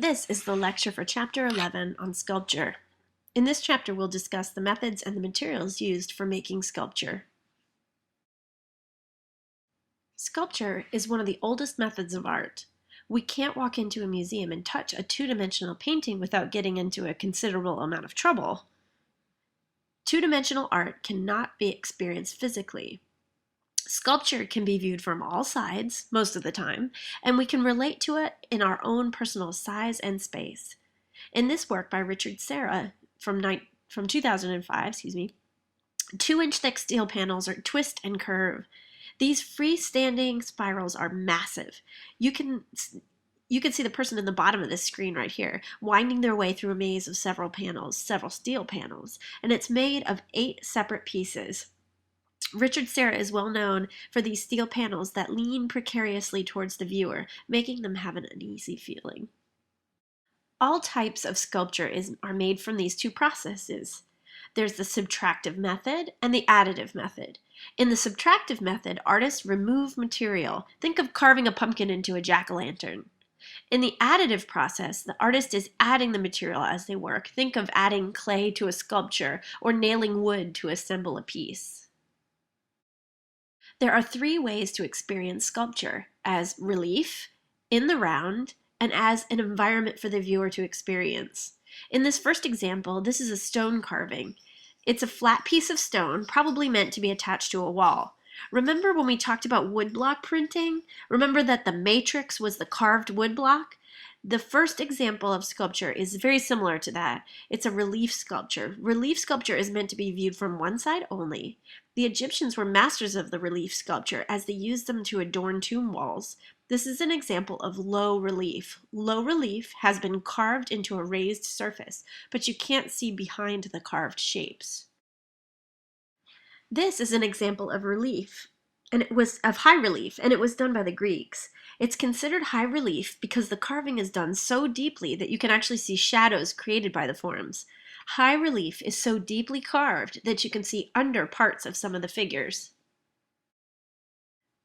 This is the lecture for Chapter 11 on sculpture. In this chapter, we'll discuss the methods and the materials used for making sculpture. Sculpture is one of the oldest methods of art. We can't walk into a museum and touch a two-dimensional painting without getting into a considerable amount of trouble. Two-dimensional art cannot be experienced physically. Sculpture can be viewed from all sides, most of the time, and we can relate to it in our own personal size and space. In this work by Richard Serra from 2005, 2-inch thick steel panels are twist and curve. These freestanding spirals are massive. You can see the person in the bottom of this screen right here, winding their way through a maze of several steel panels, and it's made of 8 separate pieces. Richard Serra is well known for these steel panels that lean precariously towards the viewer, making them have an uneasy feeling. All types of sculpture are made from these two processes. There's the subtractive method and the additive method. In the subtractive method, artists remove material. Think of carving a pumpkin into a jack-o'-lantern. In the additive process, the artist is adding the material as they work. Think of adding clay to a sculpture or nailing wood to assemble a piece. There are 3 ways to experience sculpture: as relief, in the round, and as an environment for the viewer to experience. In this first example, this is a stone carving. It's a flat piece of stone, probably meant to be attached to a wall. Remember when we talked about woodblock printing? Remember that the matrix was the carved woodblock? The first example of sculpture is very similar to that. It's a relief sculpture. Relief sculpture is meant to be viewed from one side only. The Egyptians were masters of the relief sculpture as they used them to adorn tomb walls. This is an example of low relief. Low relief has been carved into a raised surface, but you can't see behind the carved shapes. This is an example of relief, and it was of high relief, and it was done by the Greeks. It's considered high relief because the carving is done so deeply that you can actually see shadows created by the forms. High relief is so deeply carved that you can see under parts of some of the figures.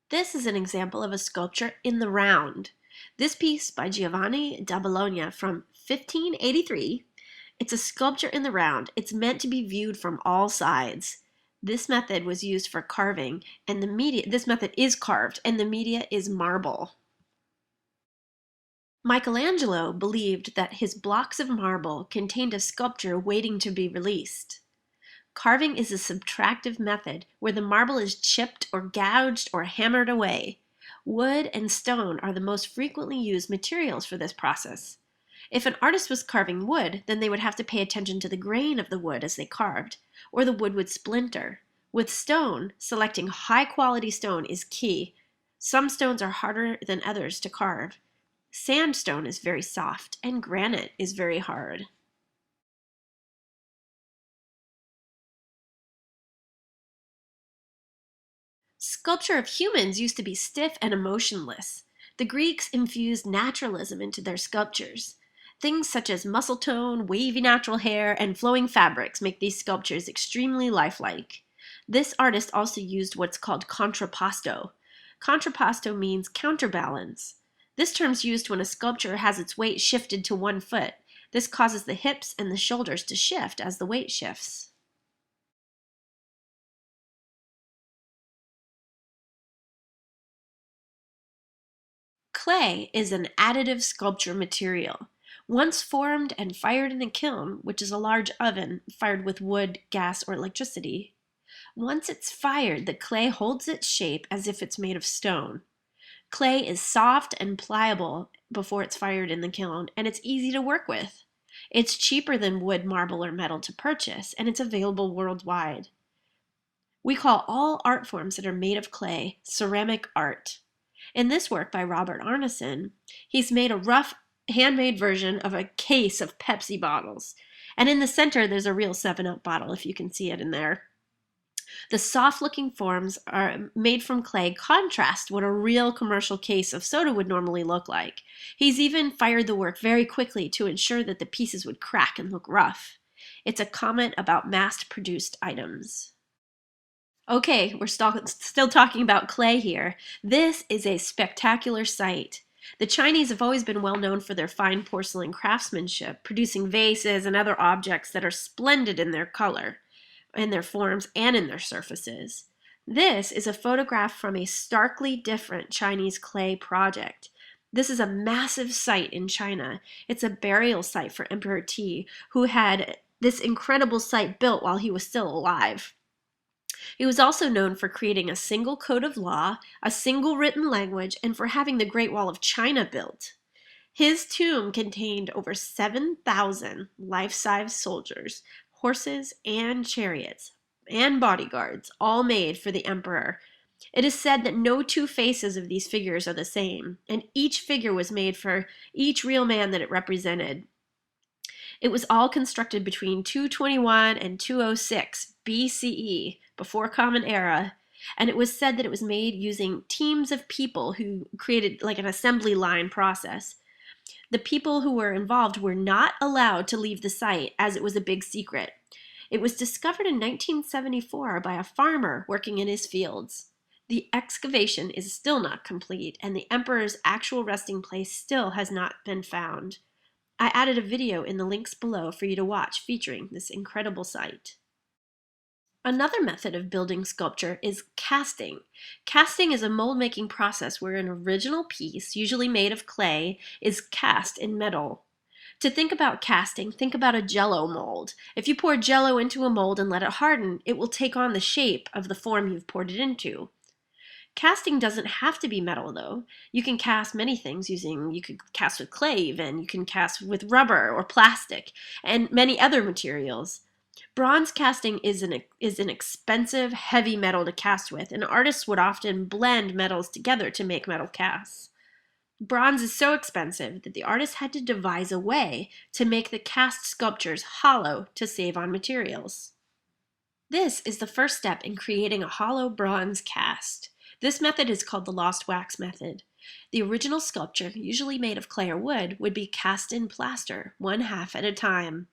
This is an example of a sculpture in the round. This piece by Giovanni da Bologna from 1583, it's a sculpture in the round. It's meant to be viewed from all sides. This method was used for carving, and this method is carved, and the media is marble. Michelangelo believed that his blocks of marble contained a sculpture waiting to be released. Carving is a subtractive method where the marble is chipped or gouged or hammered away. Wood and stone are the most frequently used materials for this process. If an artist was carving wood, then they would have to pay attention to the grain of the wood as they carved, or the wood would splinter. With stone, selecting high-quality stone is key. Some stones are harder than others to carve. Sandstone is very soft, and granite is very hard. Sculpture of humans used to be stiff and emotionless. The Greeks infused naturalism into their sculptures. Things such as muscle tone, wavy natural hair, and flowing fabrics make these sculptures extremely lifelike. This artist also used what's called contrapposto. Contrapposto means counterbalance. This term is used when a sculpture has its weight shifted to one foot. This causes the hips and the shoulders to shift as the weight shifts. Clay is an additive sculpture material. Once formed and fired in a kiln, which is a large oven fired with wood, gas, or electricity, once it's fired, the clay holds its shape as if it's made of stone. Clay is soft and pliable before it's fired in the kiln, and it's easy to work with. It's cheaper than wood, marble, or metal to purchase, and it's available worldwide. We call all art forms that are made of clay ceramic art. In this work by Robert Arneson, he's made a rough, handmade version of a case of Pepsi bottles. And in the center, there's a real 7-Up bottle, if you can see it in there. The soft-looking forms are made from clay contrast what a real commercial case of soda would normally look like. He's even fired the work very quickly to ensure that the pieces would crack and look rough. It's a comment about mass-produced items. Okay, we're still talking about clay here. This is a spectacular sight. The Chinese have always been well known for their fine porcelain craftsmanship, producing vases and other objects that are splendid in their color, in their forms, and in their surfaces. This is a photograph from a starkly different Chinese clay project. This is a massive site in China. It's a burial site for Emperor Ti, who had this incredible site built while he was still alive. He was also known for creating a single code of law, a single written language, and for having the Great Wall of China built. His tomb contained over 7,000 life-size soldiers, horses, and chariots, and bodyguards, all made for the emperor. It is said that no two faces of these figures are the same, and each figure was made for each real man that it represented. It was all constructed between 221 and 206 BCE, before Common Era, and it was said that it was made using teams of people who created like an assembly line process. The people who were involved were not allowed to leave the site as it was a big secret. It was discovered in 1974 by a farmer working in his fields. The excavation is still not complete, and the emperor's actual resting place still has not been found. I added a video in the links below for you to watch featuring this incredible site. Another method of building sculpture is casting. Casting is a mold-making process where an original piece, usually made of clay, is cast in metal. To think about casting, think about a Jell-O mold. If you pour Jell-O into a mold and let it harden, it will take on the shape of the form you've poured it into. Casting doesn't have to be metal, though. You can cast many things you could cast with clay even, you can cast with rubber or plastic, and many other materials. Bronze casting is an expensive, heavy metal to cast with, and artists would often blend metals together to make metal casts. Bronze is so expensive that the artist had to devise a way to make the cast sculptures hollow to save on materials. This is the first step in creating a hollow bronze cast. This method is called the lost wax method. The original sculpture, usually made of clay or wood, would be cast in plaster, one half at a time.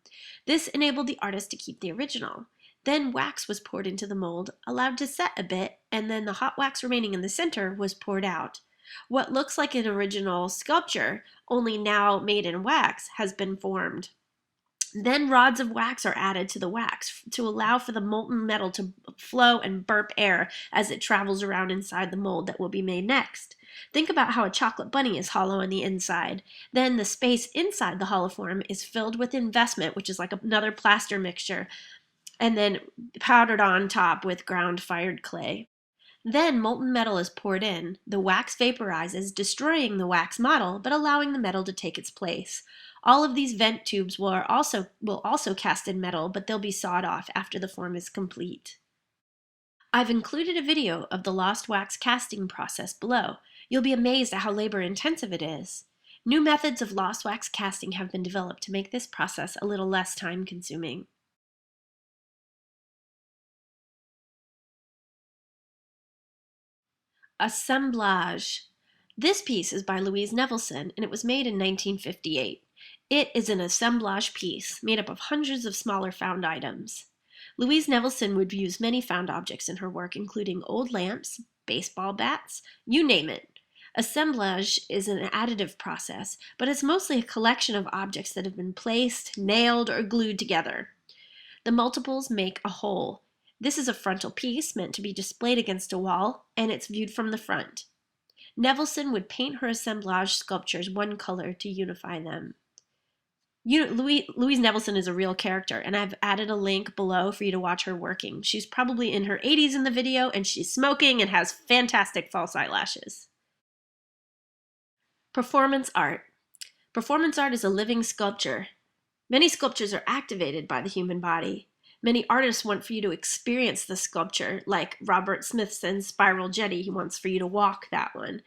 This enabled the artist to keep the original. Then wax was poured into the mold, allowed to set a bit, and then the hot wax remaining in the center was poured out. What looks like an original sculpture, only now made in wax, has been formed. Then rods of wax are added to the wax to allow for the molten metal to flow and burp air as it travels around inside the mold that will be made next. Think about how a chocolate bunny is hollow on the inside. Then the space inside the hollow form is filled with investment, which is like another plaster mixture, and then powdered on top with ground fired clay. Then molten metal is poured in. The wax vaporizes, destroying the wax model, but allowing the metal to take its place. All of these vent tubes will also cast in metal, but they'll be sawed off after the form is complete. I've included a video of the lost wax casting process below. You'll be amazed at how labor-intensive it is. New methods of lost wax casting have been developed to make this process a little less time-consuming. Assemblage. This piece is by Louise Nevelson, and it was made in 1958. It is an assemblage piece made up of hundreds of smaller found items. Louise Nevelson would use many found objects in her work, including old lamps, baseball bats, you name it. Assemblage is an additive process, but it's mostly a collection of objects that have been placed, nailed, or glued together. The multiples make a whole. This is a frontal piece meant to be displayed against a wall, and it's viewed from the front. Nevelson would paint her assemblage sculptures one color to unify them. Louise Nevelson is a real character, and I've added a link below for you to watch her working. She's probably in her 80s in the video, and she's smoking and has fantastic false eyelashes. Performance art. Performance art is a living sculpture. Many sculptures are activated by the human body. Many artists want for you to experience the sculpture, like Robert Smithson's Spiral Jetty. He wants for you to walk that one.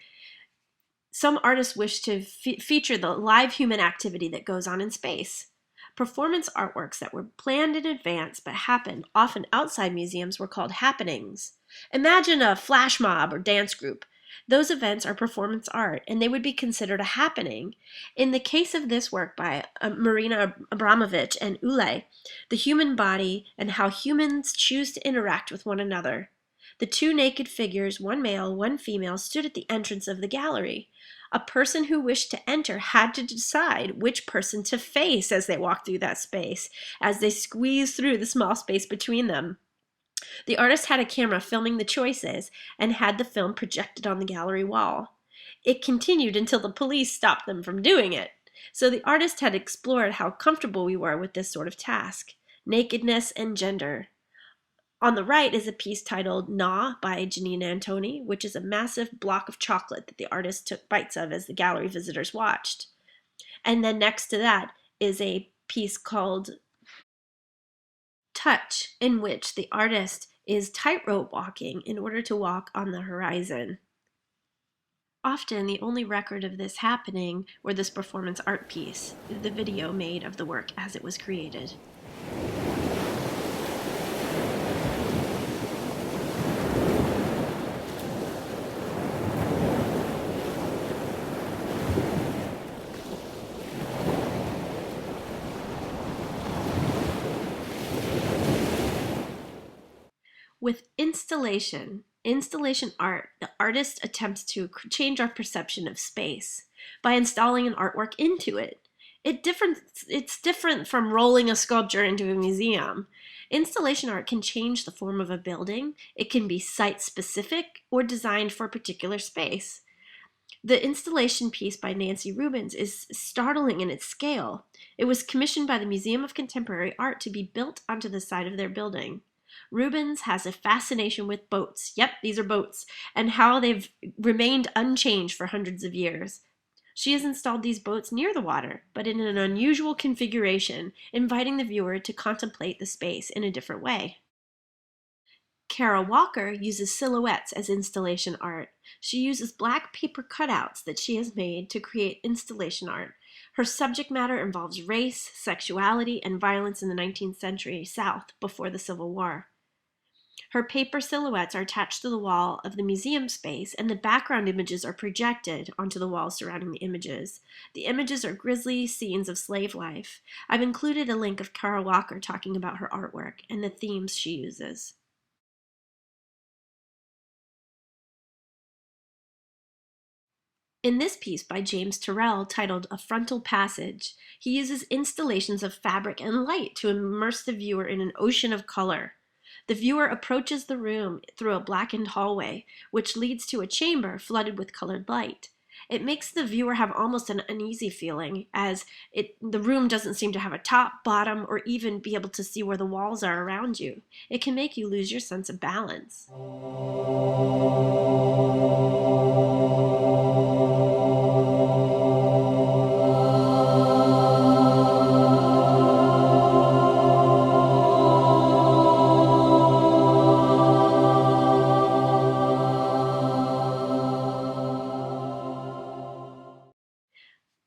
Some artists wish to feature the live human activity that goes on in space. Performance artworks that were planned in advance but happened often outside museums were called happenings. Imagine a flash mob or dance group. Those events are performance art, and they would be considered a happening. In the case of this work by Marina Abramovich and Ulay, the human body and how humans choose to interact with one another. The two naked figures, one male, one female, stood at the entrance of the gallery. A person who wished to enter had to decide which person to face as they walked through that space, as they squeezed through the small space between them. The artist had a camera filming the choices and had the film projected on the gallery wall. It continued until the police stopped them from doing it. So the artist had explored how comfortable we were with this sort of task, nakedness and gender. On the right is a piece titled Gnaw by Janine Antoni, which is a massive block of chocolate that the artist took bites of as the gallery visitors watched. And then next to that is a piece called Touch, in which the artist is tightrope walking in order to walk on the horizon. Often the only record of this happening or this performance art piece is the video made of the work as it was created. With installation art, the artist attempts to change our perception of space by installing an artwork into it. It's different from rolling a sculpture into a museum. Installation art can change the form of a building. It can be site-specific or designed for a particular space. The installation piece by Nancy Rubens is startling in its scale. It was commissioned by the Museum of Contemporary Art to be built onto the side of their building. Rubens has a fascination with boats. Yep, these are boats, and how they've remained unchanged for hundreds of years. She has installed these boats near the water, but in an unusual configuration, inviting the viewer to contemplate the space in a different way. Kara Walker uses silhouettes as installation art. She uses black paper cutouts that she has made to create installation art. Her subject matter involves race, sexuality, and violence in the 19th century South before the Civil War. Her paper silhouettes are attached to the wall of the museum space, and the background images are projected onto the walls surrounding the images. The images are grisly scenes of slave life. I've included a link of Kara Walker talking about her artwork and the themes she uses. In this piece by James Turrell, titled A Frontal Passage, he uses installations of fabric and light to immerse the viewer in an ocean of color. The viewer approaches the room through a blackened hallway, which leads to a chamber flooded with colored light. It makes the viewer have almost an uneasy feeling, as the room doesn't seem to have a top, bottom, or even be able to see where the walls are around you. It can make you lose your sense of balance.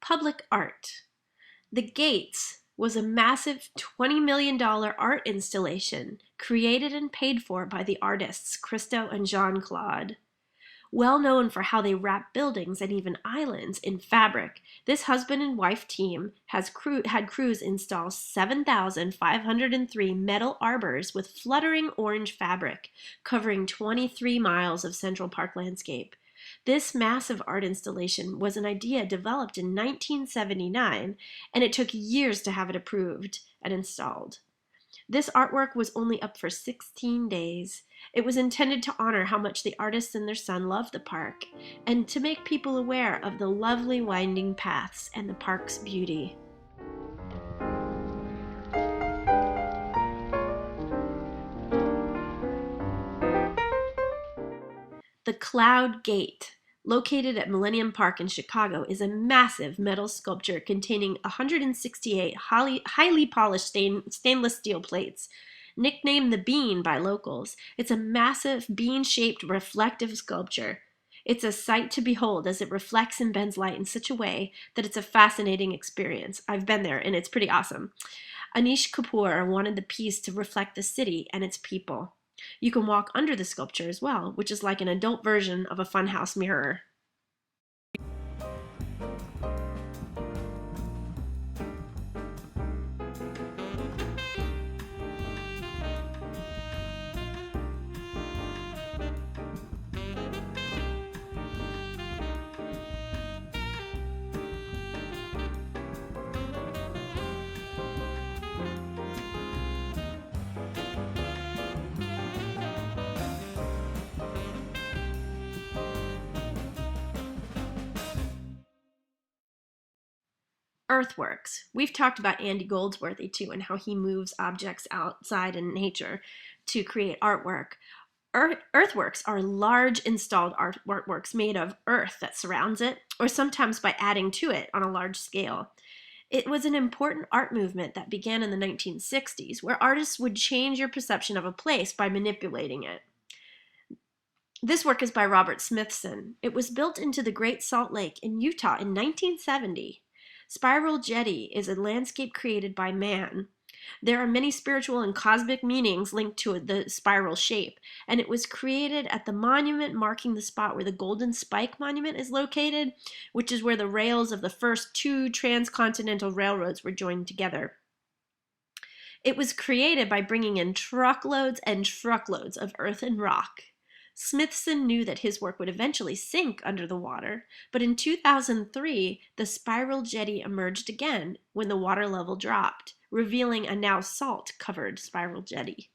Public art. The Gates was a massive $20 million art installation created and paid for by the artists Christo and Jean-Claude. Well known for how they wrap buildings and even islands in fabric, this husband and wife team had crews install 7,503 metal arbors with fluttering orange fabric, covering 23 miles of Central Park landscape. This massive art installation was an idea developed in 1979, and it took years to have it approved and installed. This artwork was only up for 16 days. It was intended to honor how much the artists and their son loved the park, and to make people aware of the lovely winding paths and the park's beauty. The Cloud Gate, located at Millennium Park in Chicago, is a massive metal sculpture containing 168 highly polished stainless steel plates. Nicknamed the Bean by locals, it's a massive bean-shaped reflective sculpture. It's a sight to behold as it reflects and bends light in such a way that it's a fascinating experience. I've been there and it's pretty awesome. Anish Kapoor wanted the piece to reflect the city and its people. You can walk under the sculpture as well, which is like an adult version of a funhouse mirror. Earthworks. We've talked about Andy Goldsworthy too and how he moves objects outside in nature to create artwork. Earthworks are large installed artworks made of earth that surrounds it, or sometimes by adding to it on a large scale. It was an important art movement that began in the 1960s, where artists would change your perception of a place by manipulating it. This work is by Robert Smithson. It was built into the Great Salt Lake in Utah in 1970. Spiral Jetty is a landscape created by man. There are many spiritual and cosmic meanings linked to the spiral shape, and it was created at the monument marking the spot where the Golden Spike Monument is located, which is where the rails of the first two transcontinental railroads were joined together. It was created by bringing in truckloads and truckloads of earth and rock. Smithson knew that his work would eventually sink under the water, but in 2003, the spiral jetty emerged again when the water level dropped, revealing a now salt-covered spiral jetty.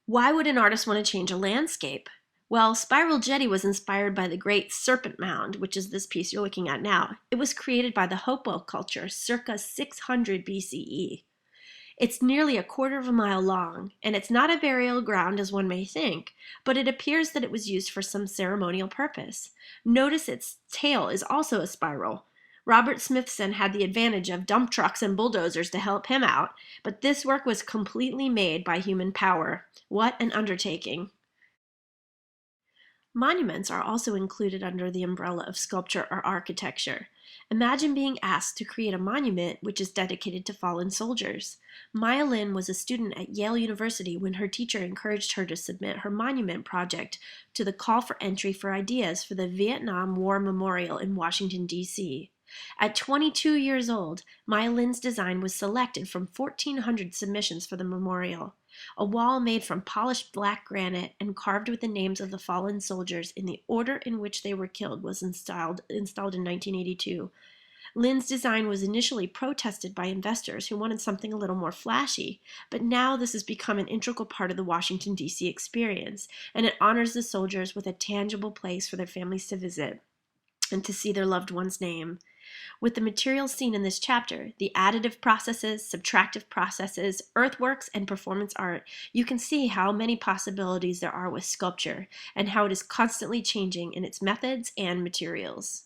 Why would an artist want to change a landscape? Well, Spiral Jetty was inspired by the Great Serpent Mound, which is this piece you're looking at now. It was created by the Hopewell culture circa 600 BCE. It's nearly a quarter of a mile long, and it's not a burial ground as one may think, but it appears that it was used for some ceremonial purpose. Notice its tail is also a spiral. Robert Smithson had the advantage of dump trucks and bulldozers to help him out, but this work was completely made by human power. What an undertaking! Monuments are also included under the umbrella of sculpture or architecture. Imagine being asked to create a monument which is dedicated to fallen soldiers. Maya Lin was a student at Yale University when her teacher encouraged her to submit her monument project to the call for entry for ideas for the Vietnam War Memorial in Washington, D.C. At 22 years old, Maya Lin's design was selected from 1,400 submissions for the memorial. A wall made from polished black granite and carved with the names of the fallen soldiers in the order in which they were killed was installed in 1982. Lin's design was initially protested by investors who wanted something a little more flashy, but now this has become an integral part of the Washington, D.C. experience, and it honors the soldiers with a tangible place for their families to visit and to see their loved one's name. With the materials seen in this chapter, the additive processes, subtractive processes, earthworks, and performance art, you can see how many possibilities there are with sculpture and how it is constantly changing in its methods and materials.